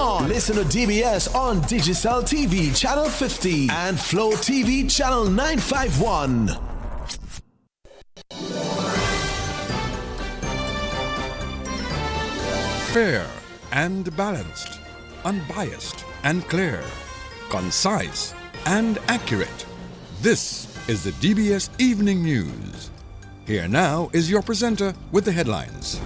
on. Listen to DBS on Digicel TV Channel 50 and Flow TV Channel 951. Fair and balanced, unbiased and clear, concise and accurate. This is the DBS Evening News. Here now is your presenter with the headlines.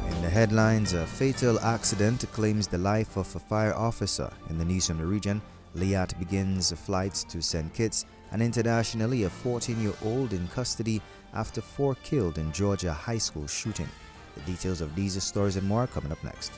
In the headlines, a fatal accident claims the life of a fire officer. In the news from the region, Liat begins flights to St. Kitts, and internationally, a 14-year-old in custody after 4 killed in Georgia high school shooting. The details of these stories and more coming up next.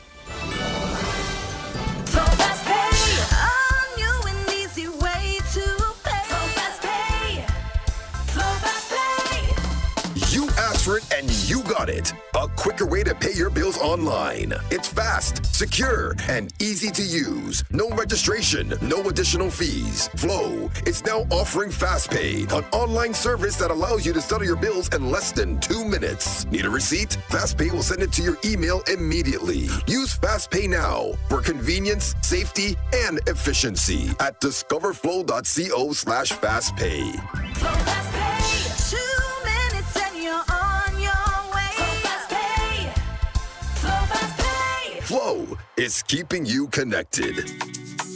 You asked for it and you got it. A quicker way to pay your bills online. It's fast, secure, and easy to use. No registration, no additional fees. Flow is now offering FastPay, an online service that allows you to settle your bills in less than 2 minutes. Need a receipt? FastPay will send it to your email immediately. Use FastPay now for convenience, safety, and efficiency at discoverflow.co/fastpay. Flow is keeping you connected.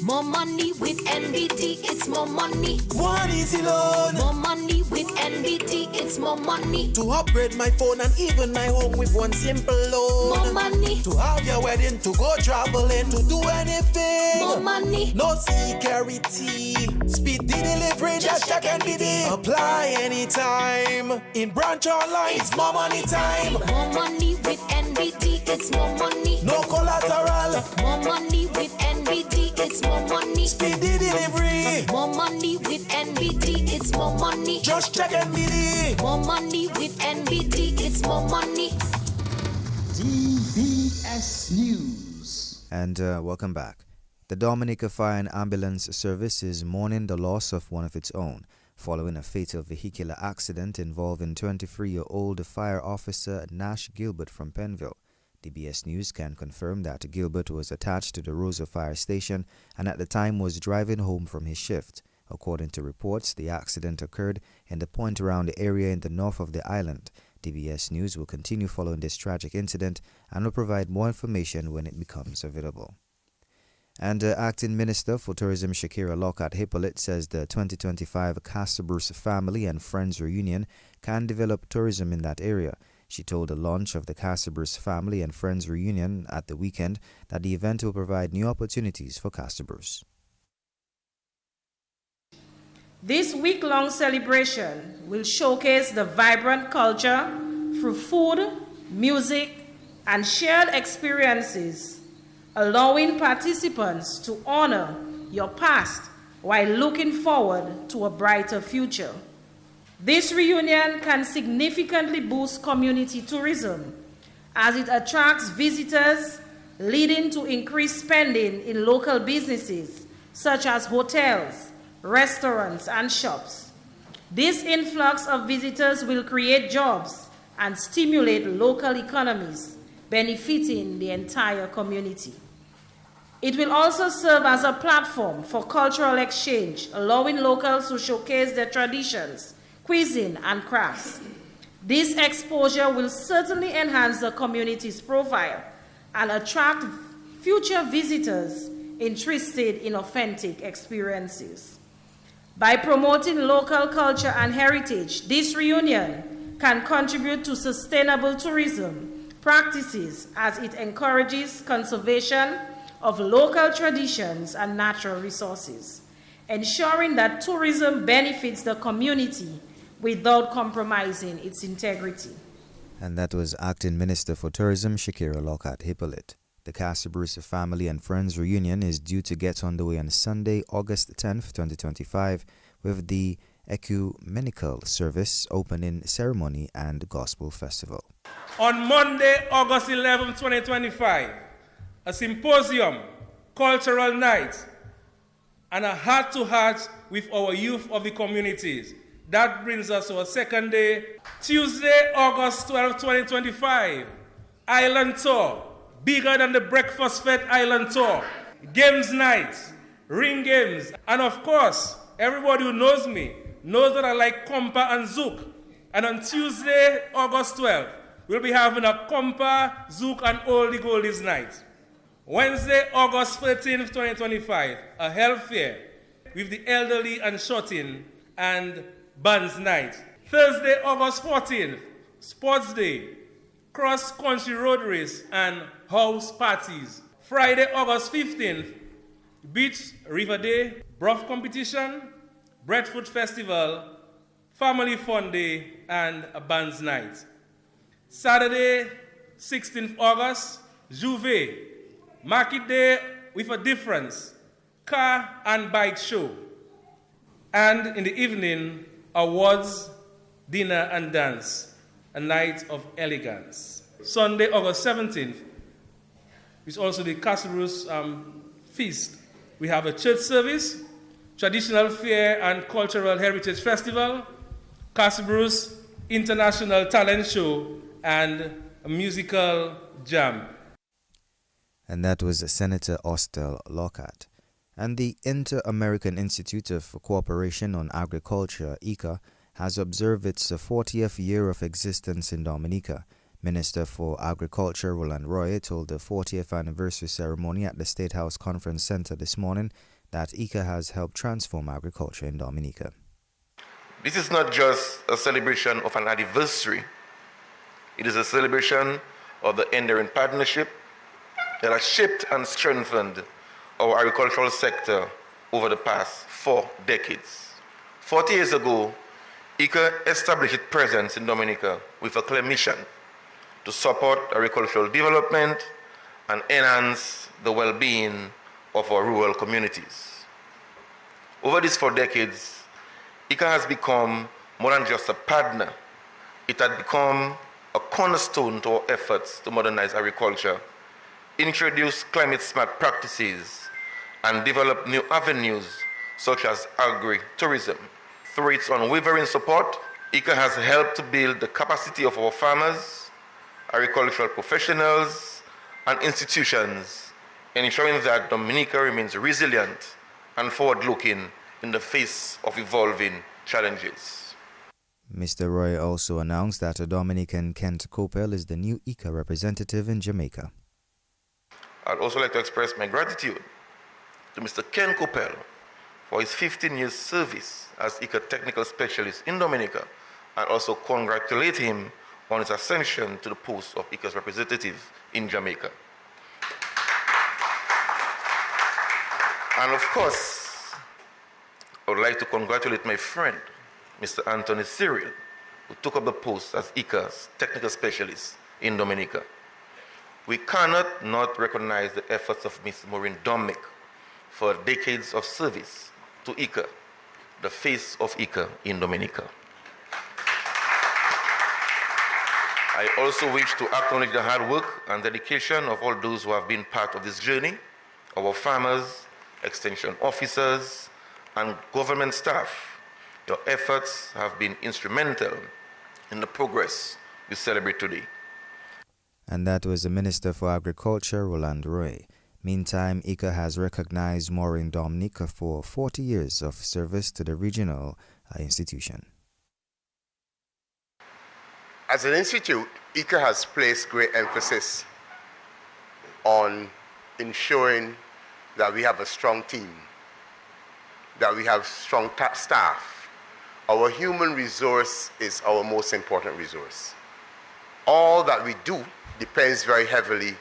More money with NBT, it's more money. One easy loan. More money with NBT, it's more money. To upgrade my phone and even my home with one simple loan. More money. To have your wedding, to go traveling, to do anything. More money. No security. Speedy delivery, just check NBT. Apply anytime. In branch online, it's more money time. More money with NBT, it's more money. No collateral. More money with NBT, it's more money. Speedy delivery. More money with NBT, it's more money. Just check NBT. More money with NBT, it's more money. DBS News. And welcome back. The Dominica Fire and Ambulance Service is mourning the loss of one of its own, following a fatal vehicular accident involving 23-year-old fire officer Nash Gilbert from Penville. DBS News can confirm that Gilbert was attached to the Rosa Fire Station and at the time was driving home from his shift. According to reports, the accident occurred in the Point Around area in the north of the island. DBS News will continue following this tragic incident and will provide more information when it becomes available. And Acting Minister for Tourism Shakira Lockhart Hippolyte says the 2025 Casabruce Family and Friends Reunion can develop tourism in that area. She told the launch of the Casabruce Family and Friends Reunion at the weekend that the event will provide new opportunities for Casabruce. This week-long celebration will showcase the vibrant culture through food, music, and shared experiences, allowing participants to honor your past while looking forward to a brighter future. This reunion can significantly boost community tourism as it attracts visitors, leading to increased spending in local businesses such as hotels, restaurants, and shops. This influx of visitors will create jobs and stimulate local economies, benefiting the entire community. It will also serve as a platform for cultural exchange, allowing locals to showcase their traditions, cuisine, and crafts. This exposure will certainly enhance the community's profile and attract future visitors interested in authentic experiences. By promoting local culture and heritage, this reunion can contribute to sustainable tourism practices as it encourages conservation of local traditions and natural resources, ensuring that tourism benefits the community without compromising its integrity. And that was Acting Minister for Tourism Shakira Lockhart Hippolyte. The Casabruce Family and Friends Reunion is due to get underway on Sunday, August 10th, 2025, with the ecumenical service, opening ceremony, and gospel festival. On Monday, August 11, 2025, a symposium, cultural night, and a heart-to-heart with our youth of the communities. That brings us to our second day, Tuesday, August 12, 2025, Island Tour, bigger than the Breakfast Fete Island Tour, games nights, ring games, and of course, everybody who knows me knows that I like compa and zouk. And on Tuesday, August 12th, we'll be having a compa, zouk, and oldie goldies night. Wednesday, August 13th, 2025, a health fair with the elderly and shut-in and bands night. Thursday, August 14th, sports day, cross-country road race and house parties. Friday, August 15th, beach river day, broth competition, breadfruit festival, family fun day, and a bands night. Saturday, 16th August, Juve, market day with a difference, car and bike show. And in the evening, awards, dinner and dance, a night of elegance. Sunday, August 17th, is also the Casabru's feast. We have a church service, traditional fair and cultural heritage festival, Casabru's international talent show, and a musical jam. And that was Senator Austell Lockhart. And the Inter-American Institute of Cooperation on Agriculture, ICA, has observed its 40th year of existence in Dominica. Minister for Agriculture Roland Roy told the 40th anniversary ceremony at the State House Conference Center this morning that ICA has helped transform agriculture in Dominica. This is not just a celebration of an anniversary. It is a celebration of the enduring partnership that has shaped and strengthened our agricultural sector over the past 4 decades. 40 years ago, ICA established its presence in Dominica with a clear mission to support agricultural development and enhance the well-being of our rural communities. Over these 4 decades, ICA has become more than just a partner. It had become a cornerstone to our efforts to modernize agriculture, introduce climate-smart practices, and develop new avenues such as agri-tourism. Through its unwavering support, ICA has helped to build the capacity of our farmers, agricultural professionals, and institutions, ensuring that Dominica remains resilient and forward-looking in the face of evolving challenges. Mr. Roy also announced that a Dominican Kent Coppell is the new ICA representative in Jamaica. I'd also like to express my gratitude to Mr. Ken Coppell for his 15 years service as ICA technical specialist in Dominica, and also congratulate him on his ascension to the post of ICA's representative in Jamaica. And of course, I would like to congratulate my friend, Mr. Anthony Cyril, who took up the post as ICA's technical specialist in Dominica. We cannot not recognize the efforts of Ms. Maureen Dominic for decades of service to ICA, the face of ICA in Dominica. I also wish to acknowledge the hard work and dedication of all those who have been part of this journey, our farmers, extension officers, and government staff. Your efforts have been instrumental in the progress we celebrate today. And that was the Minister for Agriculture, Roland Roy. Meantime, ICA has recognized Maureen Dominic for 40 years of service to the regional institution. As an institute, ICA has placed great emphasis on ensuring that we have a strong team, that we have strong staff. Our human resource is our most important resource. All that we do depends very heavily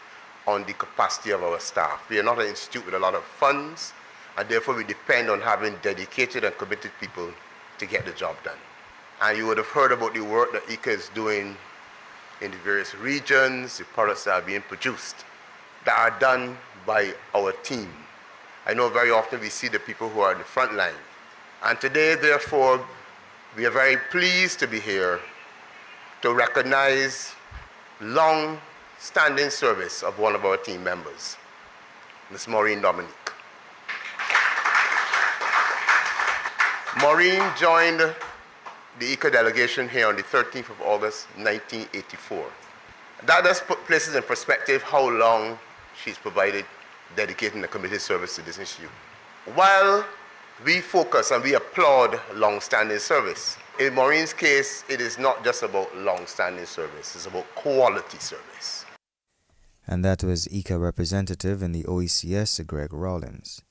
on the capacity of our staff. We are not an institute with a lot of funds, and therefore we depend on having dedicated and committed people to get the job done. And you would have heard about the work that ICA is doing in the various regions, the products that are being produced, that are done by our team. I know very often we see the people who are in the front line. And today, therefore, we are very pleased to be here to recognize long-standing service of one of our team members, Ms. Maureen Dominic. Maureen joined the ICA delegation here on the 13th of August, 1984. That just places in perspective how long she's provided dedicating the committed service to this issue. While we focus and we applaud long-standing service, in Maureen's case, it is not just about long-standing service, it's about quality service. And that was ICA representative in the OECS, Greg Rawlins.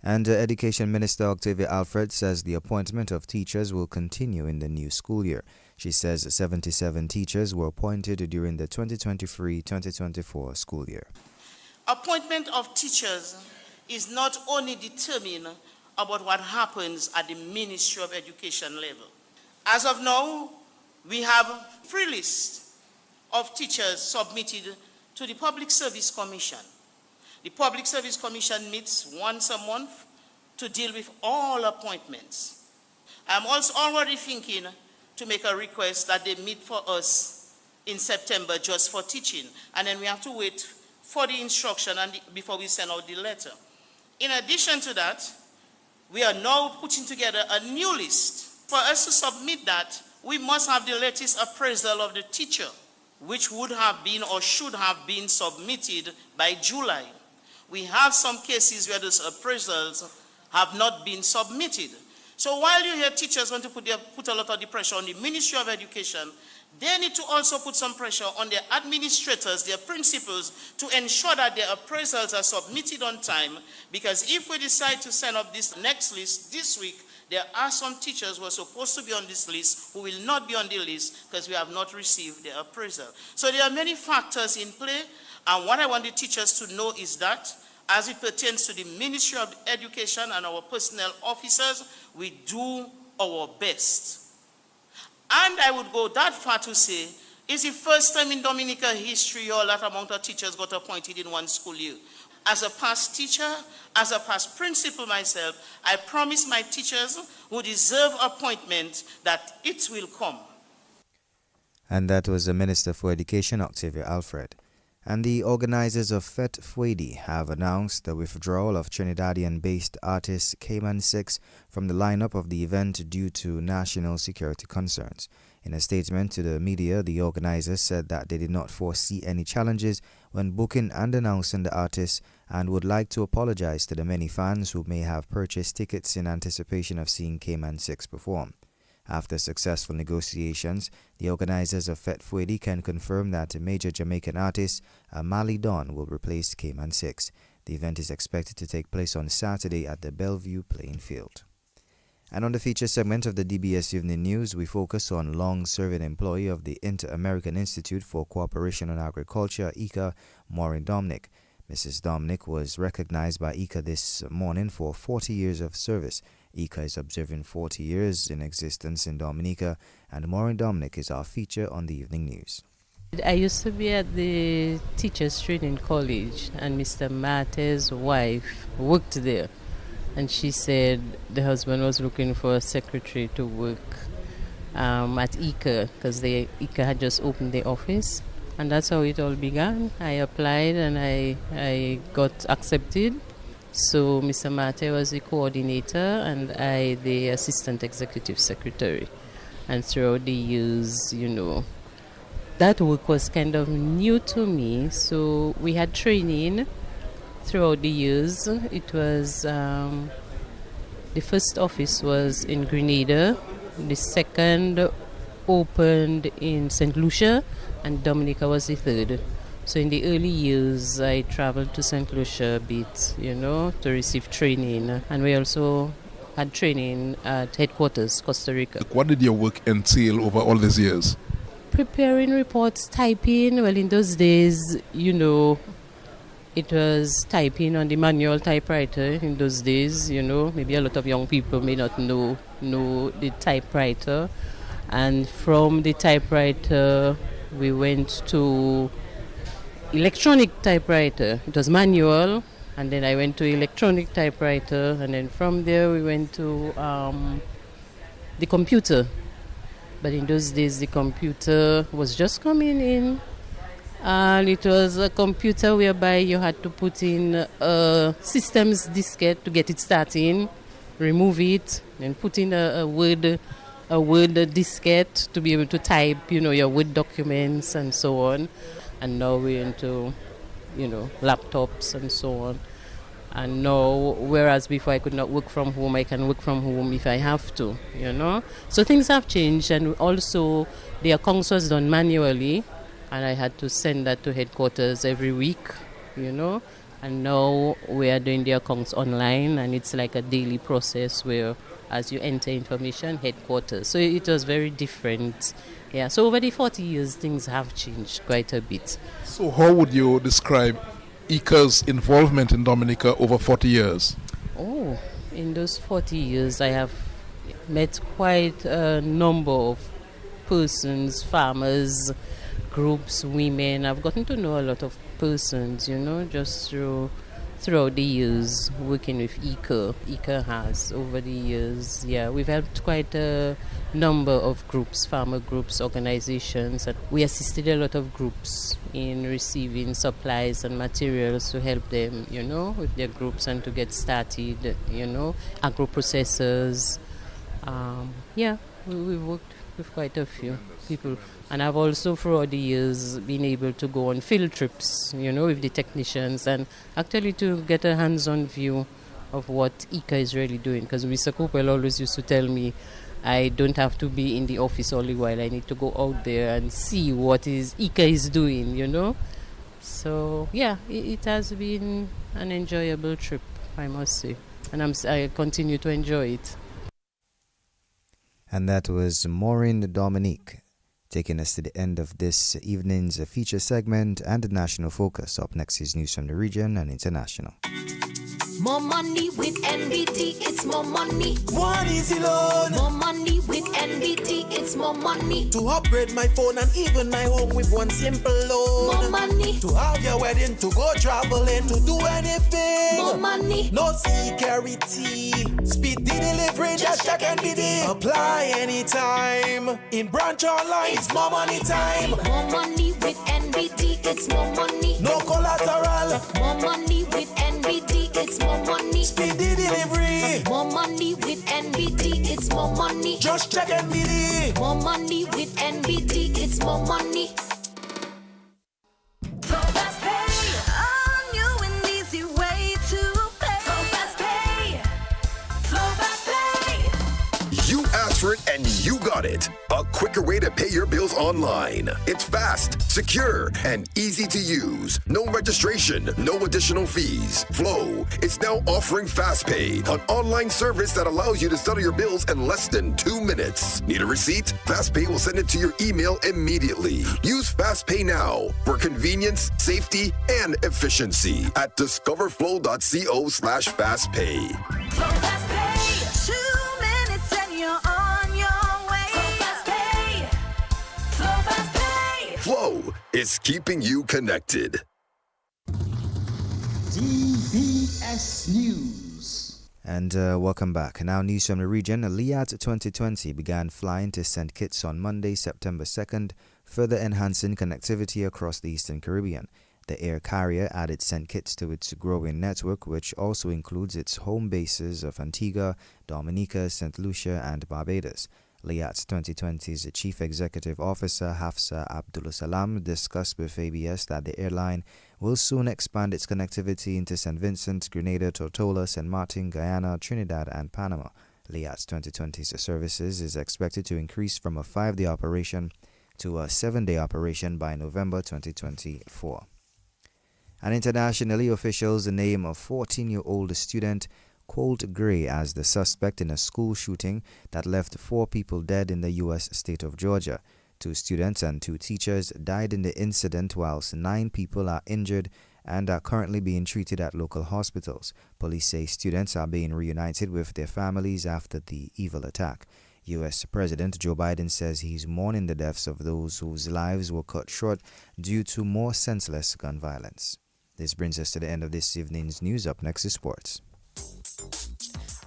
And Education Minister Octavia Alfred says the appointment of teachers will continue in the new school year. She says 77 teachers were appointed during the 2023-2024 school year. Appointment of teachers is not only determined about what happens at the Ministry of Education level. As of now, we have a free list of teachers submitted to the Public Service Commission. The Public Service Commission meets once a month to deal with all appointments. I'm also already thinking to make a request that they meet for us in September just for teaching, and then we have to wait for the instruction before we send out the letter. In addition to that, we are now putting together a new list. For us to submit that, we must have the latest appraisal of the teacher, which would have been or should have been submitted by July. We have some cases where those appraisals have not been submitted. So while you hear teachers want to put a lot of the pressure on the Ministry of Education, they need to also put some pressure on their administrators, their principals, to ensure that their appraisals are submitted on time, because if we decide to send up this next list this week, there are some teachers who are supposed to be on this list who will not be on the list because we have not received their appraisal. So there are many factors in play, and what I want the teachers to know is that as it pertains to the Ministry of Education and our personnel officers, we do our best. And I would go that far to say, it's the first time in Dominica history all that amount of teachers got appointed in one school year. As a past teacher, as a past principal myself, I promise my teachers who deserve appointment that it will come. And that was the Minister for Education, Octavia Alfred. And the organizers of Fet Fwedi have announced the withdrawal of Trinidadian-based artist Cayman 6 from the lineup of the event due to national security concerns. In a statement to the media, the organizers said that they did not foresee any challenges when booking and announcing the artist and would like to apologize to the many fans who may have purchased tickets in anticipation of seeing Cayman 6 perform. After successful negotiations, the organizers of Fet Fwedi can confirm that major Jamaican artist Mali Don will replace Cayman 6. The event is expected to take place on Saturday at the Bellevue playing field. And on the feature segment of the DBS Evening News, we focus on long-serving employee of the Inter-American Institute for Cooperation on Agriculture, ICA, Maureen Dominic. Mrs. Dominic was recognized by ICA this morning for 40 years of service. ICA is observing 40 years in existence in Dominica, and Maureen Dominic is our feature on the Evening News. I used to be at the Teachers Training College, and Mr. Mate's wife worked there. And she said the husband was looking for a secretary to work at ICA, because ICA had just opened the office. And that's how it all began. I applied and I got accepted. So Mr. Mate was the coordinator and I the assistant executive secretary. And throughout the years, that work was kind of new to me. So we had training throughout the years. It was, the first office was in Grenada. The second opened in St. Lucia, and Dominica was the third. So in the early years, I traveled to St. Lucia a bit, to receive training. And we also had training at headquarters, Costa Rica. What did your work entail over all these years? Preparing reports, typing. Well, in those days, it was typing on the manual typewriter in those days, Maybe a lot of young people may not know the typewriter. And from the typewriter, we went to electronic typewriter. It was manual, and then I went to electronic typewriter, and then from there we went to the computer. But in those days, the computer was just coming in, and it was a computer whereby you had to put in a systems diskette to get it starting, remove it, and put in a Word diskette to be able to type, your Word documents and so on. and now we're into, laptops and so on. And now, whereas before I could not work from home, I can work from home if I have to, So things have changed, and also the accounts was done manually, and I had to send that to headquarters every week, And now we are doing the accounts online, and it's like a daily process where as you enter information, headquarters. So it was very different. Yeah, so over the 40 years, things have changed quite a bit. So how would you describe ICA's involvement in Dominica over 40 years? Oh, in those 40 years, I have met quite a number of persons, farmers, groups, women. I've gotten to know a lot of persons, just throughout the years working with ICA. ICA has over the years, we've helped quite a number of groups, farmer groups, organizations. And we assisted a lot of groups in receiving supplies and materials to help them, with their groups and to get started, agro-processors. We've worked with quite a few people. And I've also, throughout the years, been able to go on field trips, with the technicians and actually to get a hands-on view of what ICA is really doing. Because Mr. Cooper always used to tell me, I don't have to be in the office all the while. I need to go out there and see what ICA is doing, So, it has been an enjoyable trip, I must say. And I continue to enjoy it. And that was Maureen Dominique, taking us to the end of this evening's feature segment and the national focus. Up next is news from the region and international. More money with NBD, it's more money. One easy loan. More money with NBD, it's more money. To upgrade my phone and even my home with one simple loan. More money. To have your wedding, to go traveling, to do anything. More money. No security. Speedy delivery, just check NBD. Apply anytime. In branch online, it's more money time. More money with NBD, it's more money. No collateral. More money with NBD, it's more money. Speedy delivery. More money with NBD, it's more money. Just check NBD. More money with NBD, it's more money. So fast pay, a new and easy way to pay. So fast pay, so fast pay. You asked for it and you got it. A quicker way to pay your bills online. It's fast, secure, and easy to use. No registration, no additional fees. Flow is now offering FastPay, an online service that allows you to settle your bills in less than 2 minutes. Need a receipt? FastPay will send it to your email immediately. Use FastPay now for convenience, safety, and efficiency at discoverflow.co/fastpay. So fast pay, 2 minutes and you're on your way. So fast pay, so fast pay. Flow is keeping you connected. DBS News. And welcome back. Now news from the region. Liat 2020 began flying to St. Kitts on Monday, September 2nd, further enhancing connectivity across the Eastern Caribbean. The air carrier added St. Kitts to its growing network, which also includes its home bases of Antigua, Dominica, St. Lucia, and Barbados. Liat's 2020's Chief Executive Officer Hafsa Abdulsalam discussed with ABS that the airline will soon expand its connectivity into St. Vincent, Grenada, Tortola, St. Martin, Guyana, Trinidad, and Panama. Liat's 2020's services is expected to increase from a 5-day operation to a 7-day operation by November 2024. And internationally, officials name a 14-year-old student Colt Gray as the suspect in a school shooting that left 4 people dead in the U.S. state of Georgia. 2 students and 2 teachers died in the incident, whilst 9 people are injured and are currently being treated at local hospitals. Police say students are being reunited with their families after the evil attack. U.S. President Joe Biden says he's mourning the deaths of those whose lives were cut short due to more senseless gun violence. This brings us to the end of this evening's news. Up next is sports.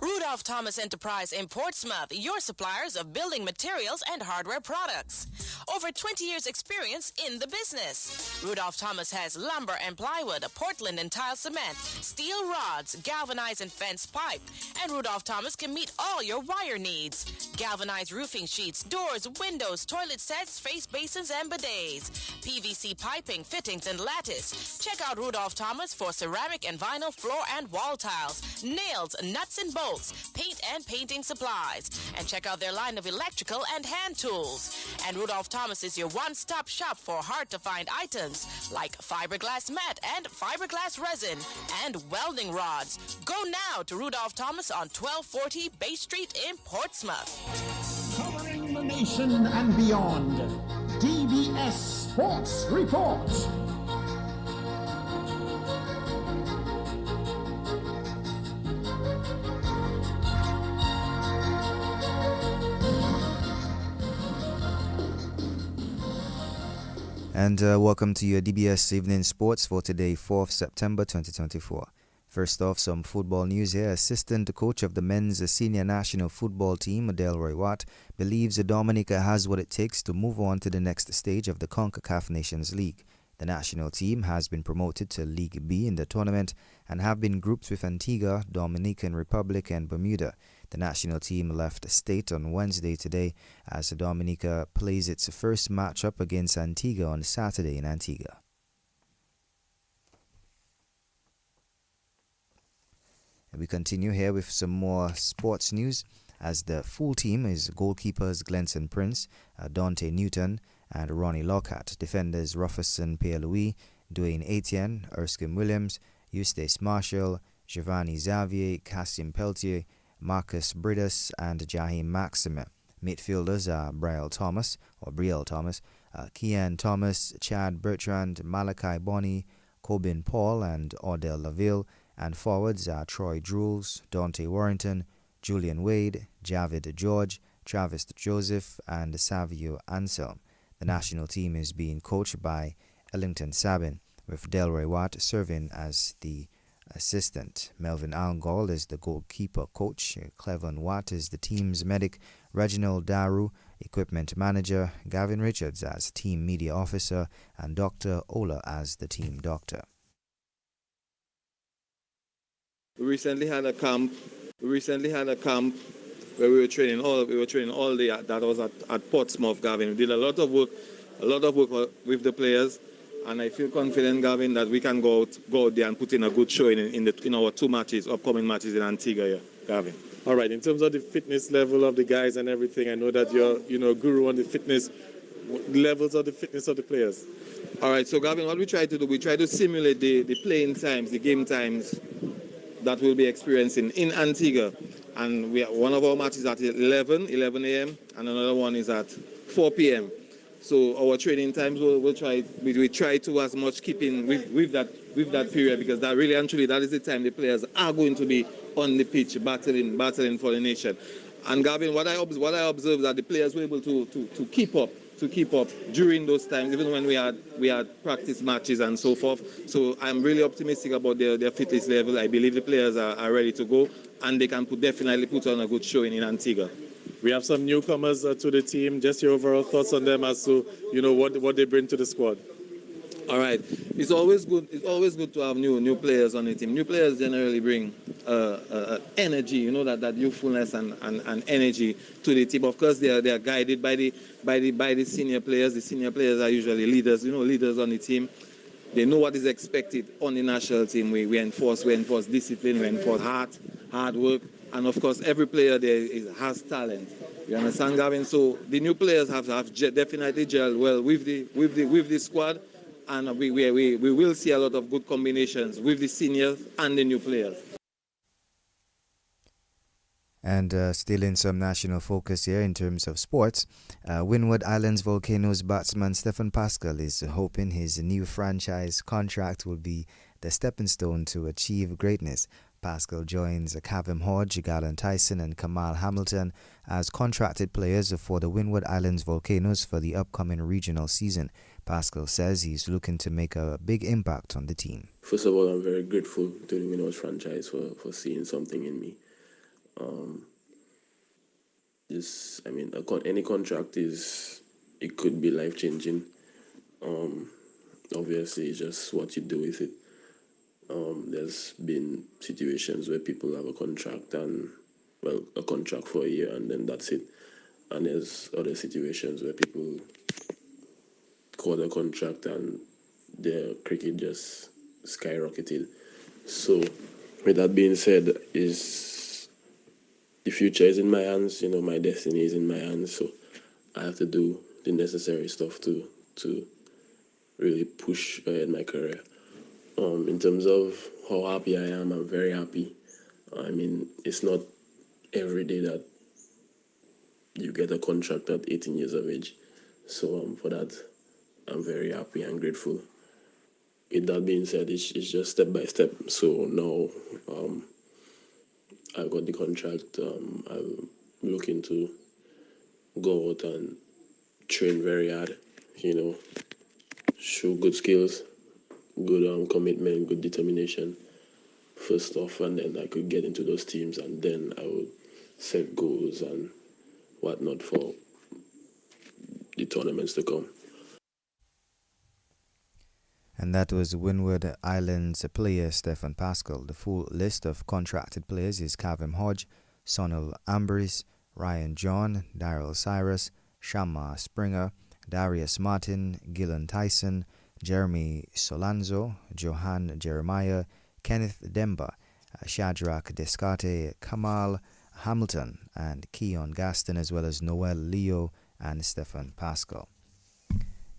Rudolph Thomas Enterprise in Portsmouth, your suppliers of building materials and hardware products. over 20 years experience in the business. Rudolph Thomas has lumber and plywood, Portland and tile cement, steel rods, galvanized and fence pipe. And Rudolph Thomas can meet all your wire needs. Galvanized roofing sheets, doors, windows, toilet sets, face basins and bidets. PVC piping, fittings and lattice. Check out Rudolph Thomas for ceramic and vinyl floor and wall tiles, nails, nuts and bolts, paint and painting supplies. And check out their line of electrical and hand tools. And Rudolph Thomas is your one-stop shop for hard-to-find items like fiberglass mat and fiberglass resin and welding rods. Go now to Rudolph Thomas on 1240 Bay Street in Portsmouth. Covering the nation and beyond, DBS Sports Report. And welcome to your DBS Evening Sports for today, 4th September 2024. First off, some football news here. Assistant coach of the men's senior national football team, Delroy Watt, believes Dominica has what it takes to move on to the next stage of the CONCACAF Nations League. The national team has been promoted to League B in the tournament and have been grouped with Antigua, Dominican Republic and Bermuda. The national team left state on Wednesday today as Dominica plays its first matchup against Antigua on Saturday in Antigua. And we continue here with some more sports news as the full team is goalkeepers Glenson Prince, Dante Newton and Ronnie Lockhart, defenders Rufferson Pierre-Louis, Dwayne Etienne, Erskine Williams, Eustace Marshall, Giovanni Xavier, Cassim Peltier, Marcus Bridus and Jaheim Maxime. Midfielders are Brielle Thomas, Kian Thomas, Chad Bertrand, Malachi Bonney, Corbin Paul and Odell Laville, and forwards are Troy Drules, Dante Warrington, Julian Wade, Javid George, Travis Joseph and Savio Anselm. The national team is being coached by Ellington Sabin, with Delroy Watt serving as the assistant. Melvin Algol is the goalkeeper coach. Clevon Watt is the team's medic. Reginald Daru, equipment manager. Gavin Richards as team media officer. And Dr. Ola as the team doctor. We recently had a camp where we were training all day. That was at Portsmouth, Gavin. We did a lot of work with the players. And I feel confident, Gavin, that we can go out there and put in a good showing in our two upcoming matches in Antigua here, Gavin. All right, in terms of the fitness level of the guys and everything, I know that you're a guru on the fitness levels of the fitness of the players. All right, so Gavin, what we try to do, we try to simulate the playing times, the game times that we'll be experiencing in Antigua. And one of our matches at 11 a.m. and another one is at 4 p.m. So our training times we try to as much keeping with that period, because that really and truly that is the time the players are going to be on the pitch battling for the nation. And Gavin, what I observed that the players were able to keep up during those times, even when we had practice matches and so forth. So I'm really optimistic about their fitness level. I believe the players are ready to go, and they can definitely put on a good showing in Antigua. We have some newcomers to the team. Just your overall thoughts on them as to what they bring to the squad. All right, it's always good to have new players on the team. New players generally bring energy, that youthfulness and energy to the team. Of course, they are guided by the senior players. The senior players are usually leaders, leaders on the team. They know what is expected on the national team. We enforce discipline, we enforce hard work. And of course, every player there has talent. You understand, Gavin? So the new players have definitely gelled well with the squad, and we will see a lot of good combinations with the seniors and the new players. And still in some national focus here in terms of sports, Windward Islands Volcanoes batsman Stephen Pascal is hoping his new franchise contract will be the stepping stone to achieve greatness. Pascal joins Kavem Hodge, Galen Tyson and Kamal Hamilton as contracted players for the Windward Islands Volcanoes for the upcoming regional season. Pascal says he's looking to make a big impact on the team. First of all, I'm very grateful to the Windward franchise for seeing something in me. Any contract is it could be life changing. Obviously, it's just what you do with it. There's been situations where people have a contract a contract for a year and then that's it. And there's other situations where people call a contract and their cricket just skyrocketed. So, with that being said, is the future is in my hands. My destiny is in my hands. So, I have to do the necessary stuff to really push ahead my career. In terms of how happy I am, I'm very happy. I mean, it's not every day that you get a contract at 18 years of age. So for that, I'm very happy and grateful. With that being said, it's just step by step. So now I've got the contract. I'm looking to go out and train very hard, show good skills, good commitment, good determination first off, and then I could get into those teams, and then I would set goals and whatnot for the tournaments to come. And that was Windward Islands player Stefan Pascal. The full list of contracted players is Kavim Hodge, Sonal Ambris, Ryan John, Daryl Cyrus, Shamma Springer, Darius Martin, Gillan Tyson, Jeremy Solanzo, Johan Jeremiah, Kenneth Demba, Shadrach Descarte, Kamal Hamilton, and Keon Gaston, as well as Noel Leo and Stefan Pascal.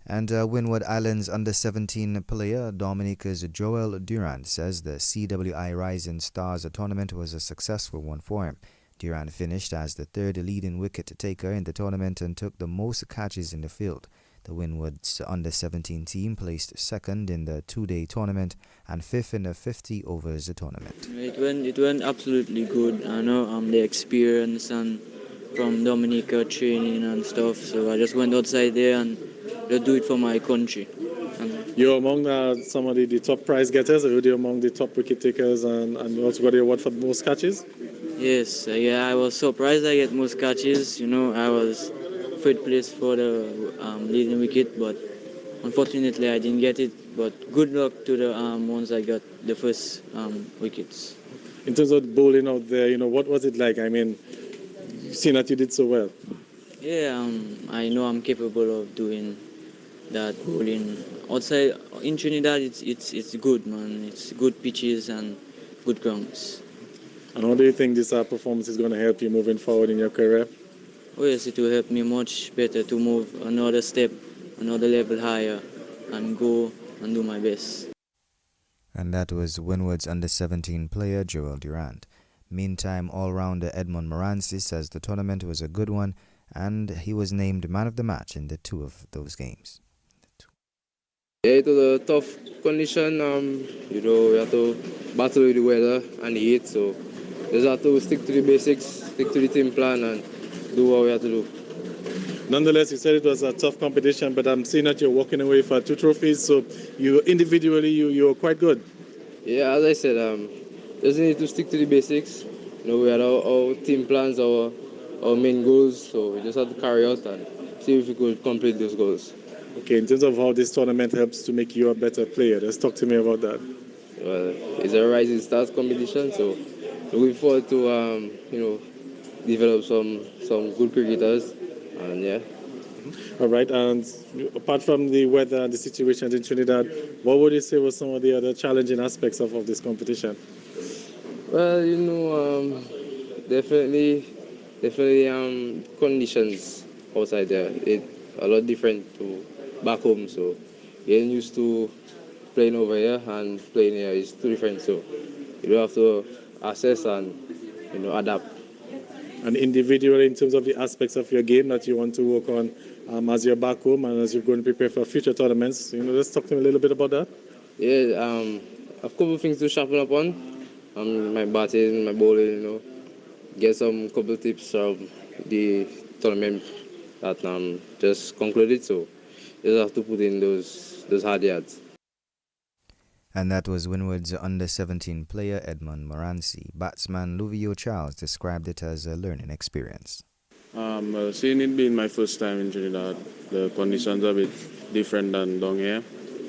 And Windward Islands under-17 player Dominica's Joel Durant says the CWI Rising Stars tournament was a successful one for him. Durant finished as the third leading wicket taker in the tournament and took the most catches in the field. The Windward's under-17 team placed second in the two-day tournament and fifth in the 50 overs tournament. It went absolutely good. I know the experience and from Dominica training and stuff, so I just went outside there and just do it for my country. You're among some of the top prize getters, or you're among the top wicket takers, and you also got the award for the most catches? Yes, I was surprised I get most catches. I was third place for the leading wicket, but unfortunately I didn't get it. But good luck to the ones I got the first wickets. In terms of bowling out there, what was it like? I mean, you've seen that you did so well. Yeah, I know I'm capable of doing that bowling. Outside in Trinidad, it's good, man. It's good pitches and good grounds. And how do you think this performance is going to help you moving forward in your career? Oh yes, it will help me much better to move another step, another level higher, and go and do my best. And that was Windward's under-17 player Joel Durant. Meantime, all-rounder Edmund Moranci says the tournament was a good one, and he was named man of the match in the two of those games. Yeah, it was a tough condition. We had to battle with the weather and the heat, so just have to stick to the basics, stick to the team plan, and do what we have to do. Nonetheless, you said it was a tough competition, but I'm seeing that you're walking away for 2 trophies, so you individually you're quite good. Yeah, as I said, just need to stick to the basics. We had our team plans, our main goals, so we just have to carry out and see if we could complete those goals. Okay, in terms of how this tournament helps to make you a better player, just talk to me about that. Well, it's a Rising Stars competition, so looking forward to develop some good cricketers, and yeah. All right, and apart from the weather and the situations in Trinidad, what would you say were some of the other challenging aspects of this competition? Well, definitely conditions outside there. It's a lot different to back home, so getting used to playing over here and playing here is too different, so you have to assess and adapt. And individually, in terms of the aspects of your game that you want to work on as you're back home and as you're going to prepare for future tournaments, just talk to me a little bit about that. Yeah, a couple of things to sharpen up on. My batting, my bowling, get some couple of tips from the tournament that just concluded, so you just have to put in those hard yards. And that was Windward's under-17 player Edmund Moranci. Batsman Luvio Charles described it as a learning experience. Seeing it being my first time in Trinidad, the conditions are a bit different than down here,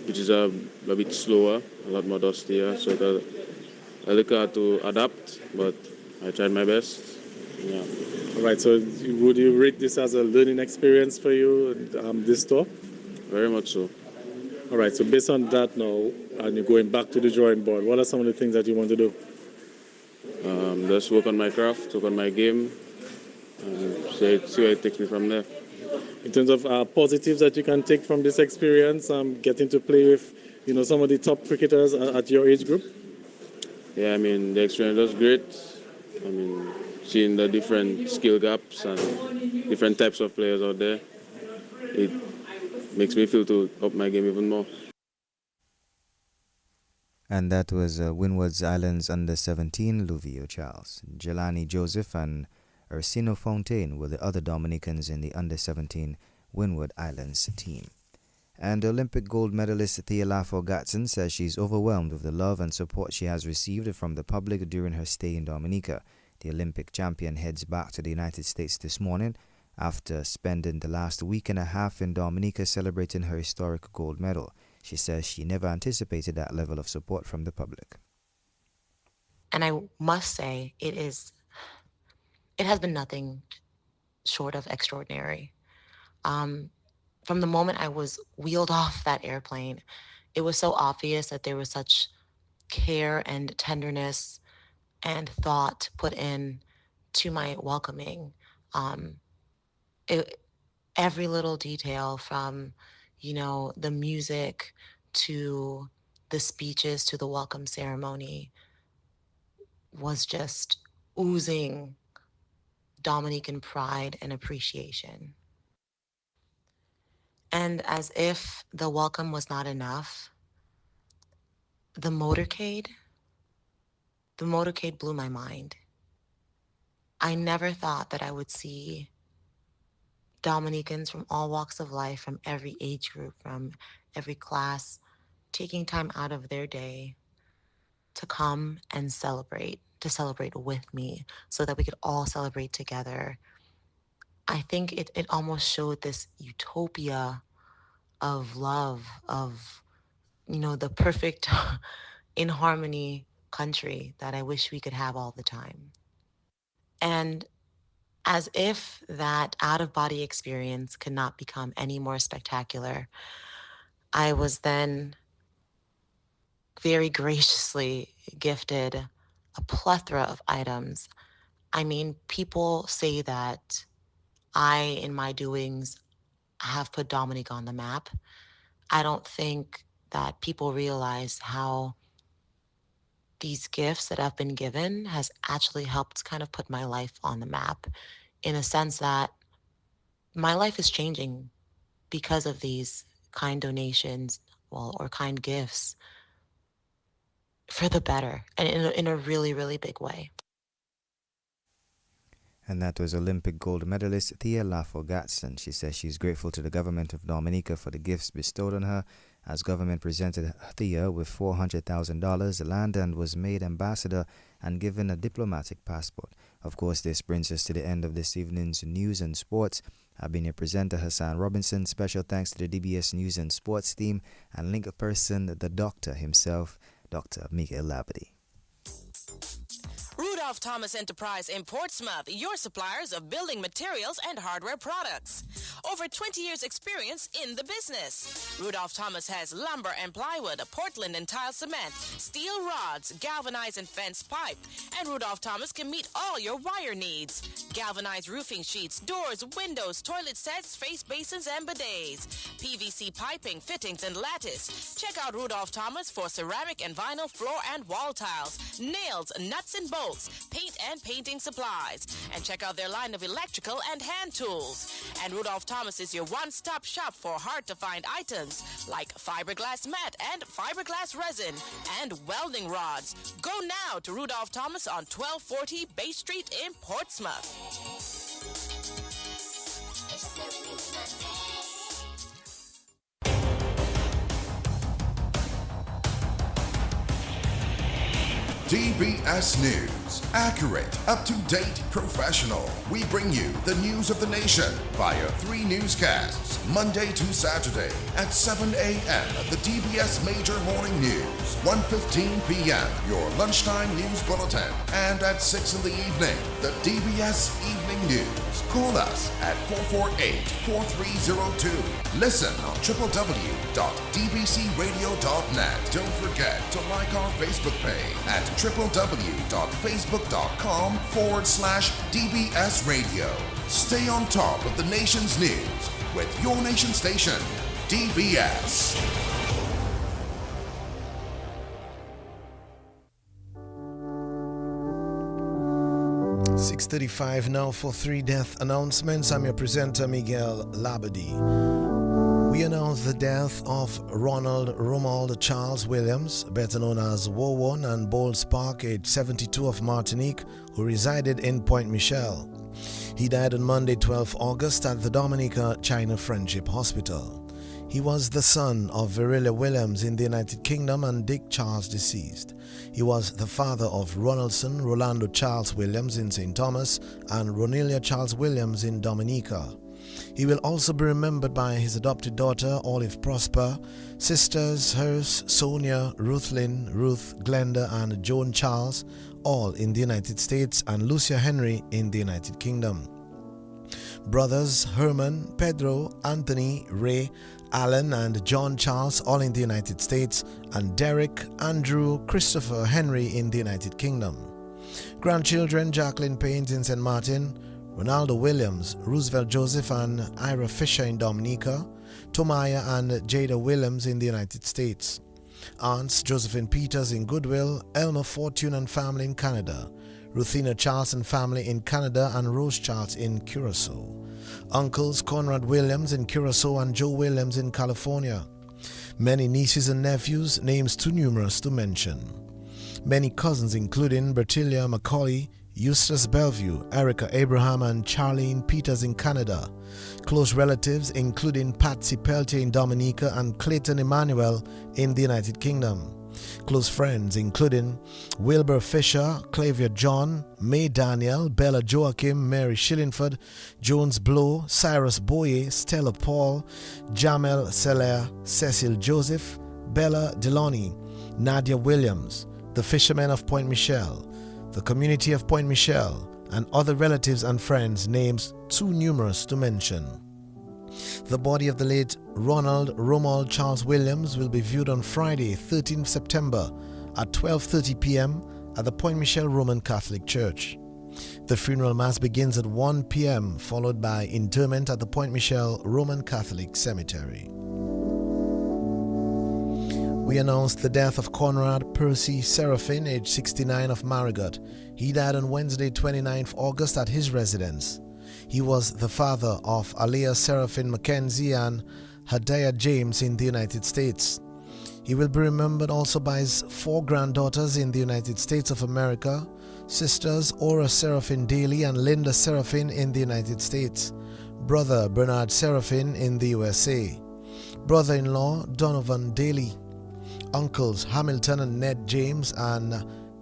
which is a bit slower, a lot more dustier, so I look hard to adapt, but I tried my best. Yeah. All right, so would you rate this as a learning experience for you, this tour? Very much so. All right, so based on that now, and you're going back to the drawing board, what are some of the things that you want to do? Just work on my craft, work on my game, and see where it takes me from there. In terms of positives that you can take from this experience, getting to play with, some of the top cricketers at your age group? Yeah, I mean, the experience was great. I mean, seeing the different skill gaps and different types of players out there, it makes me feel to up my game even more. And that was Windward Islands under-17 Luvio Charles. Jelani Joseph and Ursino Fontaine were the other Dominicans in the under-17 Windward Islands team. And Olympic gold medalist Thea Lafo-Gatson says she's overwhelmed with the love and support she has received from the public during her stay in Dominica. The Olympic champion heads back to the United States this morning after spending the last week and a half in Dominica celebrating her historic gold medal. She says she never anticipated that level of support from the public. And I must say, it has been nothing short of extraordinary. From the moment I was wheeled off that airplane, it was so obvious that there was such care and tenderness and thought put in to my welcoming. Every little detail from, the music to the speeches to the welcome ceremony was just oozing Dominican pride and appreciation. And as if the welcome was not enough, the motorcade blew my mind. I never thought that I would see Dominicans from all walks of life, from every age group, from every class, taking time out of their day to come and celebrate with me so that we could all celebrate together. I think it almost showed this utopia of love, of, the perfect in harmony country that I wish we could have all the time. And as if that out-of-body experience could not become any more spectacular, I was then very graciously gifted a plethora of items. I mean, people say that I, in my doings, have put Dominic on the map. I don't think that people realize how these gifts that I've been given has actually helped kind of put my life on the map, in a sense that my life is changing because of these kind donations, or kind gifts, for the better, and in a really, really big way. And that was Olympic gold medalist Thea Lafo-Gatson. She says she's grateful to the government of Dominica for the gifts bestowed on her, as government presented Thea with $400,000 land and was made ambassador and given a diplomatic passport. Of course, this brings us to the end of this evening's news and sports. I've been your presenter, Hassan Robinson. Special thanks to the DBS News and Sports team and link person, the doctor himself, Dr. Mikael Labadie. Rudolph Thomas Enterprise in Portsmouth, your suppliers of building materials and hardware products. Over 20 years experience in the business. Rudolph Thomas has lumber and plywood, Portland and tile cement, steel rods, galvanized and fence pipe. And Rudolph Thomas can meet all your wire needs. Galvanized roofing sheets, doors, windows, toilet sets, face basins and bidets. PVC piping, fittings and lattice. Check out Rudolph Thomas for ceramic and vinyl floor and wall tiles, nails, nuts and bolts, paint and painting supplies. And check out their line of electrical and hand tools. And Rudolph Thomas is your one-stop shop for hard-to-find items like fiberglass mat and fiberglass resin and welding rods. Go now to Rudolph Thomas on 1240 Bay Street in Portsmouth. DBS News. news. Accurate, up-to-date, professional. We bring you the news of the nation via 3 newscasts, Monday to Saturday at 7 a.m. The DBS Major Morning News, 1:15 p.m. your lunchtime news bulletin, and at 6 in the evening, the DBS Evening News. Call us at 448-4302. Listen on www.dbcradio.net. Don't forget to like our Facebook page at www.facebook.com/DBS Radio. Stay on top of the nation's news with your nation station, DBS. .35 now for 3 death announcements. I'm your presenter, Miguel Labadie. We announce the death of Ronald Romuald Charles Williams, better known as Wowon and Bold Spark, age 72, of Martinique, who resided in Point Michel. He died on Monday, 12 August at the Dominica China Friendship Hospital. He was the son of Virilia Williams in the United Kingdom and Dick Charles, deceased. He was the father of Ronaldson Rolando Charles Williams in St. Thomas and Ronelia Charles Williams in Dominica. He will also be remembered by his adopted daughter, Olive Prosper, sisters Hers, Sonia, Ruthlyn, Ruth, Glenda, and Joan Charles, all in the United States, and Lucia Henry in the United Kingdom. Brothers Herman, Pedro, Anthony, Ray, Alan, and John Charles, all in the United States, and Derek, Andrew, Christopher, Henry in the United Kingdom. Grandchildren Jacqueline Paines in St. Martin, Ronaldo Williams, Roosevelt Joseph, and Ira Fisher in Dominica, Tomaya and Jada Williams in the United States. Aunts Josephine Peters in Goodwill, Elmer Fortune and family in Canada, Ruthina Charles and family in Canada, and Rose Charles in Curacao. Uncles Conrad Williams in Curacao and Joe Williams in California. Many nieces and nephews, names too numerous to mention. Many cousins including Bertilia Macaulay, Eustace Bellevue, Erica Abraham, and Charlene Peters in Canada. Close relatives including Patsy Peltier in Dominica and Clayton Emmanuel in the United Kingdom. Close friends including Wilbur Fisher, Clavia John, May Daniel, Bella Joachim, Mary Shillingford, Jones Blow, Cyrus Boye, Stella Paul, Jamel Selaire, Cecil Joseph, Bella Deloney, Nadia Williams, the fishermen of Point Michel, the community of Point Michel, and other relatives and friends, names too numerous to mention. The body of the late Ronald Romuald Charles Williams will be viewed on Friday, 13th September at 12:30 p.m. at the Point Michel Roman Catholic Church. The funeral mass begins at 1 p.m. followed by interment at the Point Michel Roman Catholic Cemetery. We announced the death of Conrad Percy Seraphin, age 69, of Marigot. He died on Wednesday, 29th August at his residence. He was the father of Alea Seraphin Mackenzie and Hadiah James in the United States. He will be remembered also by his 4 granddaughters in the United States of America, sisters Aura Seraphin Daly and Linda Seraphin in the United States, brother Bernard Seraphin in the USA, brother-in-law Donovan Daly, uncles Hamilton and Ned James and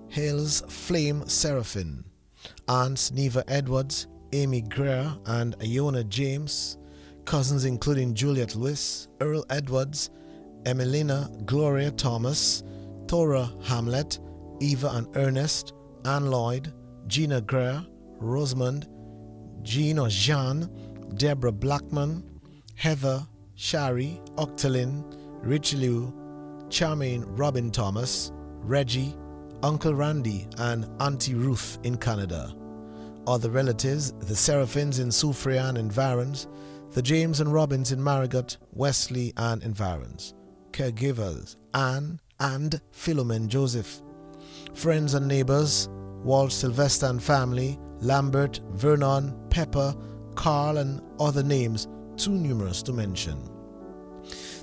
Hales Flame Seraphin, aunts Neva Edwards, Amy Greer, and Iona James, cousins including Juliet Lewis, Earl Edwards, Emelina Gloria Thomas, Thora Hamlet, Eva and Ernest, Ann Lloyd, Gina Greer, Rosamond, Jean or Jean, Deborah Blackman, Heather, Shari, Octalyn, Richelieu, Charmaine Robin Thomas, Reggie, Uncle Randy, and Auntie Ruth in Canada. Other relatives, the Seraphins in Soufrian and environs, the James and Robins in Marigot, Wesley and environs. Caregivers, Anne and Philomen Joseph. Friends and neighbors, Walt Sylvester and family, Lambert, Vernon, Pepper, Carl, and other names too numerous to mention.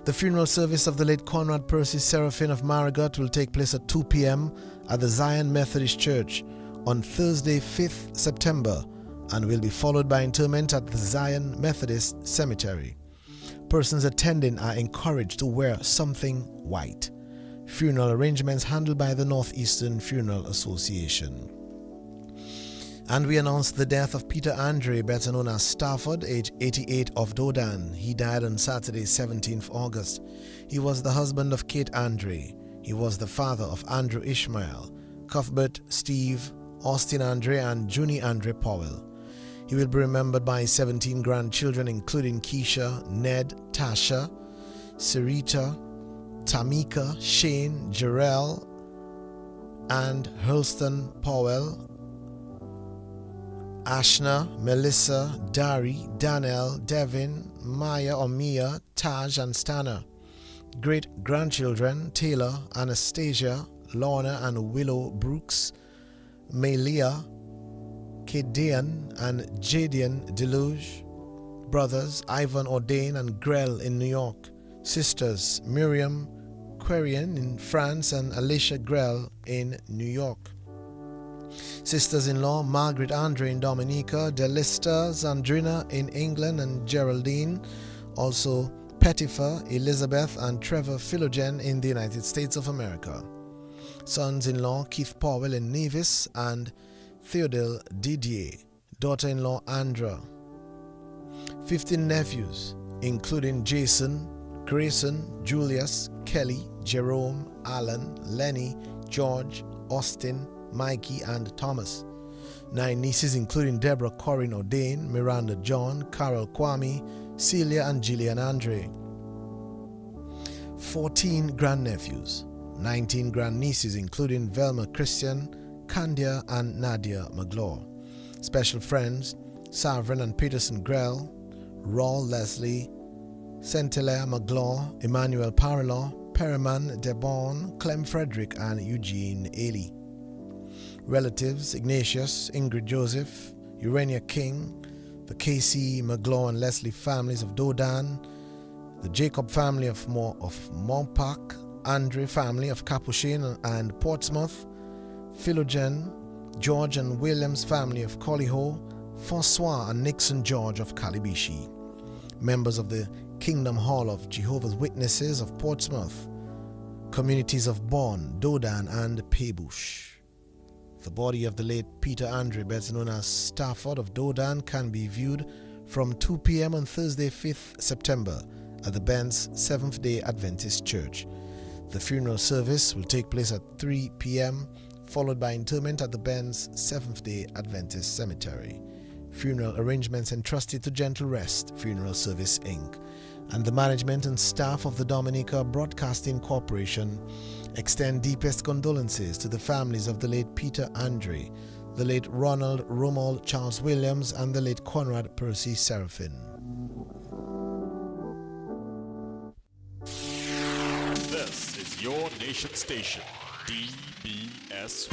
The funeral service of the late Conrad Percy Seraphin of Marigot will take place at 2 p.m. at the Zion Methodist Church on Thursday, 5th September, and will be followed by interment at the Zion Methodist Cemetery. Persons attending are encouraged to wear something white. Funeral arrangements handled by the Northeastern Funeral Association. And we announce the death of Peter Andre, better known as Stafford, age 88, of Dodan. He died on Saturday, 17th August. He was the husband of Kate Andre. He was the father of Andrew Ishmael, Cuthbert, Steve, Austin Andre, and Junie Andre Powell. He will be remembered by 17 grandchildren, including Keisha, Ned, Tasha, Sarita, Tamika, Shane, Jarrell, and Hurlston Powell, Ashna, Melissa, Dari, Danelle, Devin, Maya or Mia, Taj, and Stanner. Great-grandchildren, Taylor, Anastasia, Lorna, and Willow Brooks, Melia, Kadean, and Jadian Deluge. Brothers, Ivan Ordain and Grell in New York. Sisters, Miriam Querian in France and Alicia Grell in New York. Sisters-in-law, Margaret Andre in Dominica, Delista Zandrina in England, and Geraldine, also Petifer, Elizabeth, and Trevor Philogen in the United States of America. Sons-in-law, Keith Powell in Nevis, and Theodore Didier. Daughter-in-law, Andra. 15 nephews, including Jason, Grayson, Julius, Kelly, Jerome, Alan, Lenny, George, Austin, Mikey, and Thomas. 9 nieces, including Deborah Corinne O'Dane, Miranda John, Carol Kwame, Celia, and Gillian Andre. 14 grandnephews. 19 grandnieces, including Velma Christian, Candia, and Nadia McGlaw. Special friends, Savrin and Peterson Grell, Raul Leslie, Centilla McGlaw, Emmanuel Parlow, Perriman Debon, Clem Frederick, and Eugene Ailey. Relatives, Ignatius, Ingrid Joseph, Urania King, the Casey, McGlaw, and Leslie families of Dodan, the Jacob family of Montpac, Andre family of Capuchin and Portsmouth, Philogen, George and Williams family of Collyho, Francois and Nixon George of Kalibishi. Members of the Kingdom Hall of Jehovah's Witnesses of Portsmouth, communities of Bonn, Dodan, and Paybush. The body of the late Peter Andre, better known as Stafford of Dodan, can be viewed from 2 p.m. on Thursday, 5th September at the Ben's Seventh-day Adventist Church. The funeral service will take place at 3 p.m., followed by interment at the Ben's Seventh-day Adventist Cemetery. Funeral arrangements entrusted to Gentle Rest Funeral Service, Inc. and the management and staff of the Dominica Broadcasting Corporation extend deepest condolences to the families of the late Peter Andre, the late Ronald Romuald Charles Williams, and the late Conrad Percy Seraphin. This is your nation station, DBS.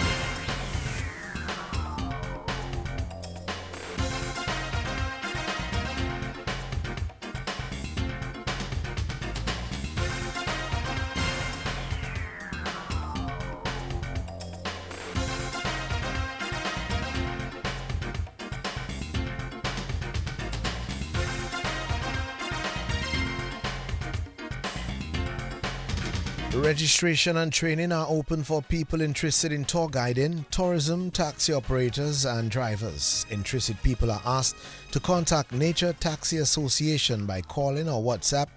Registration and training are open for people interested in tour guiding, tourism, taxi operators, and drivers. Interested people are asked to contact Nature Taxi Association by calling or WhatsApp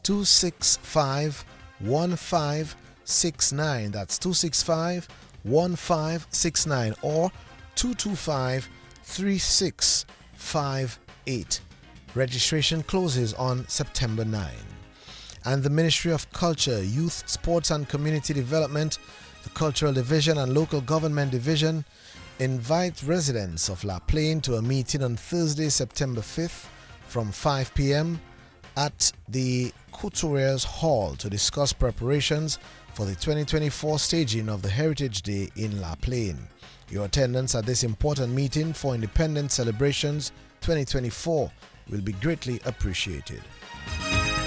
265-1569. That's 265-1569 or 225-3658. Registration closes on September 9. And the Ministry of Culture, Youth, Sports and Community Development, the Cultural Division and Local Government Division invite residents of La Plaine to a meeting on Thursday, September 5th from 5 p.m. at the Couturiers Hall to discuss preparations for the 2024 staging of the Heritage Day in La Plaine. Your attendance at this important meeting for Independence Celebrations 2024 will be greatly appreciated.